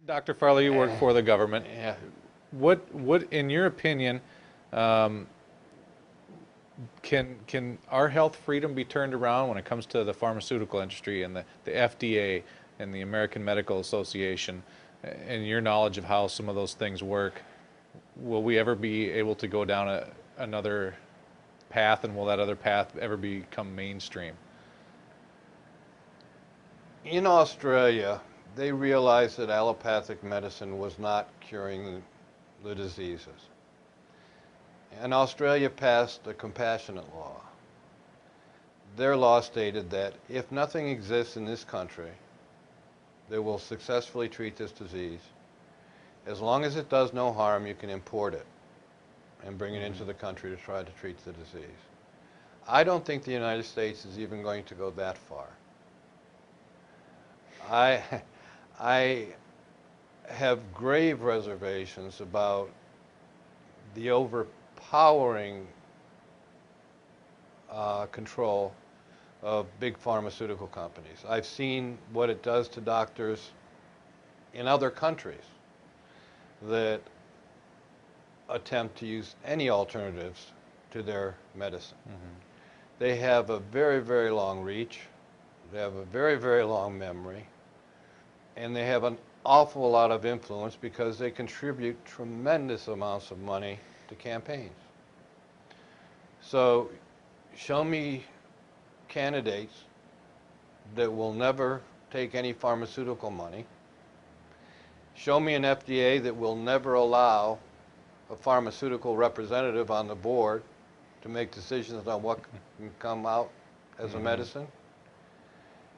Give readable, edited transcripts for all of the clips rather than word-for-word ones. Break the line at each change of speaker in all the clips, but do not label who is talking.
Dr. Farley, you work for the government.
Yeah.
What, in your opinion, um, can our health freedom be turned around when it comes to the pharmaceutical industry and the FDA and the American Medical Association, and your knowledge of how some of those things work? Will we ever be able to go down another path, and will that other path ever become mainstream?
In Australia, they realized that allopathic medicine was not curing the diseases. And Australia passed a compassionate law. Their law stated that if nothing exists in this country that will successfully treat this disease, as long as it does no harm, you can import it and bring it into the country to try to treat the disease. I don't think the United States is even going to go that far. I, I have grave reservations about the overpowering control of big pharmaceutical companies. I've seen what it does to doctors in other countries that attempt to use any alternatives to their medicine. They have a very, very long reach. They have a very, very long memory. And they have an awful lot of influence because they contribute tremendous amounts of money to campaigns. So show me candidates that will never take any pharmaceutical money. Show me an FDA that will never allow a pharmaceutical representative on the board to make decisions on what can come out as a medicine.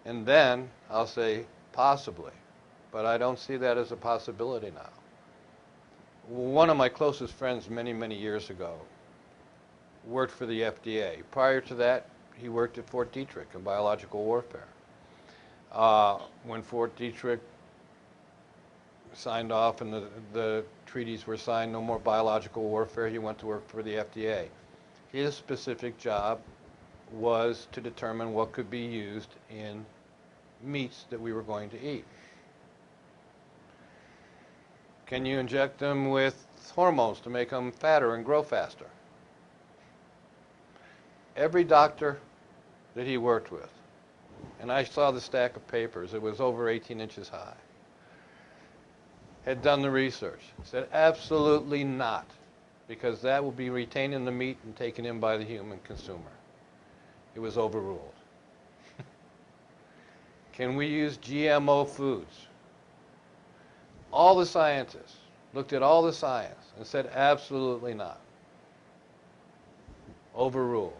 And then I'll say possibly, but I don't see that as a possibility now. One of my closest friends many, many years ago worked for the FDA. Prior to that, he worked at Fort Detrick in biological warfare. When Fort Detrick signed off and the treaties were signed, no more biological warfare, he went to work for the FDA. His specific job was to determine what could be used in meats that we were going to eat. Can you inject them with hormones to make them fatter and grow faster? Every doctor that he worked with, and I saw the stack of papers, it was over 18 inches high, had done the research, said absolutely not, because that will be retained in the meat and taken in by the human consumer. It was overruled. Can we use GMO foods? All the scientists looked at all the science and said absolutely not. Overruled.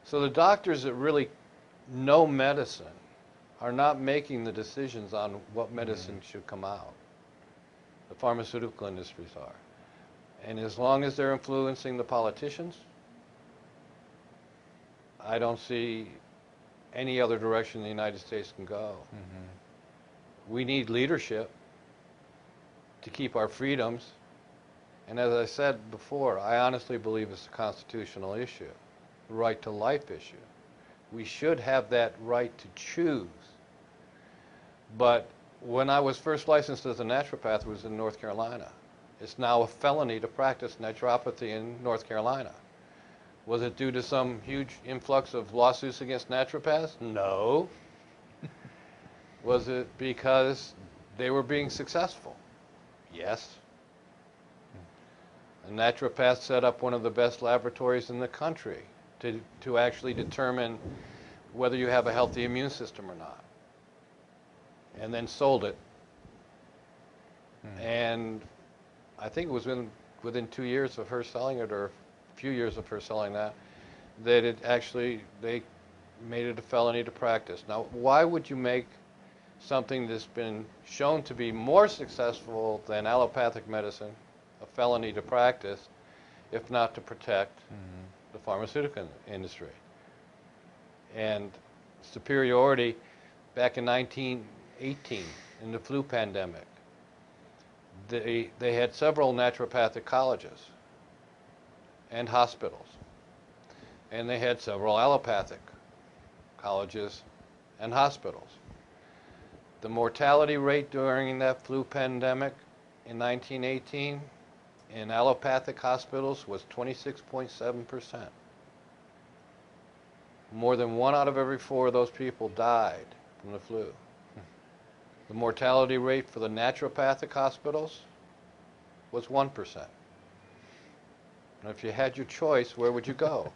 So the doctors that really know medicine are not making the decisions on what medicine should come out. The pharmaceutical industries are. And as long as they're influencing the politicians, I don't see any other direction the United States can go. We need leadership to keep our freedoms. And as I said before, I honestly believe it's a constitutional issue, the right to life issue. We should have that right to choose. But when I was first licensed as a naturopath, it was in North Carolina. It's now a felony to practice naturopathy in North Carolina. Was it due to some huge influx of lawsuits against naturopaths? No. Was it because they were being successful? Yes. A naturopath set up one of the best laboratories in the country to actually determine whether you have a healthy immune system or not, and then sold it. And I think it was within 2 years of her selling it, or a few years of her selling that it actually, they made it a felony to practice. Now, why would you make something that's been shown to be more successful than allopathic medicine a felony to practice, if not to protect the pharmaceutical industry? And superiority, back in 1918, in the flu pandemic, they had several naturopathic colleges and hospitals, and they had several allopathic colleges and hospitals. The mortality rate during that flu pandemic in 1918 in allopathic hospitals was 26.7%. More than 1 out of every 4 of those people died from the flu. The mortality rate for the naturopathic hospitals was 1%. And if you had your choice, where would you go?